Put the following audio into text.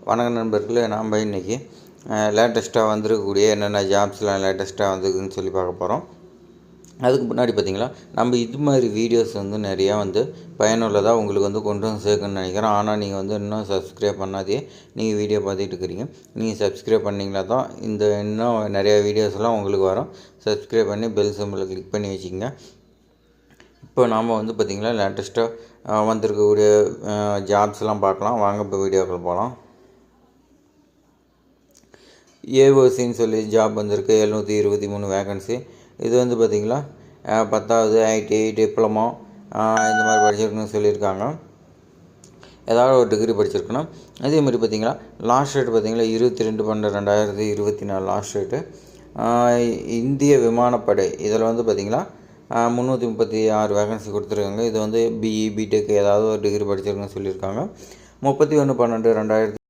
வணக்கம் நண்பர்களே, நாம் இன்றைக்கி லேட்டஸ்ட்டாக வந்திருக்கக்கூடிய என்னென்ன ஜாப்ஸ்லாம் லேட்டஸ்ட்டாக வந்திருக்குன்னு சொல்லி பார்க்க போகிறோம். அதுக்கு முன்னாடி பார்த்திங்களா, நம்ம இது மாதிரி வீடியோஸ் நிறையா பயனுள்ளதாக உங்களுக்கு கொண்டு வந்து சேர்க்கணும்னு நினைக்கிறோம். ஆனால் நீங்கள் இன்னும் சப்ஸ்கிரைப் பண்ணாதே நீங்கள் வீடியோ பார்த்துட்டு இருக்கிறீங்க. நீங்கள் சப்ஸ்கிரைப் பண்ணிங்களா தான் இன்னும் நிறையா வீடியோஸ்லாம் உங்களுக்கு வரும். சப்ஸ்கிரைப் பண்ணி பெல் சிம்பிளை கிளிக் பண்ணி வச்சுக்கோங்க. இப்போ நாம் பார்த்திங்களா லேட்டஸ்ட்டாக வந்திருக்கக்கூடிய ஜாப்ஸ்லாம் பார்க்கலாம். வாங்க இப்போ வீடியோக்கள் போகலாம். ஏஓசின்னு சொல்லி ஜாப் வந்திருக்கு. 723 வேகன்சி. இது பார்த்திங்களா 10வது ஐடிஐ டிப்ளமோ இந்த மாதிரி படிச்சிருக்குன்னு சொல்லியிருக்காங்க. ஏதாவது ஒரு டிகிரி படிச்சிருக்கணும். அதேமாதிரி பார்த்திங்களா லாஸ்ட் டேட் பார்த்திங்களா 22/12/2024 லாஸ்ட் டேட்டு. இந்திய விமானப்படை இதில் பார்த்திங்களா 336 வேகன்சி கொடுத்துருக்காங்க. இது பிஇ பிடெக் ஏதாவது ஒரு டிகிரி படிச்சிருக்குன்னு சொல்லியிருக்காங்க. 31/12/2024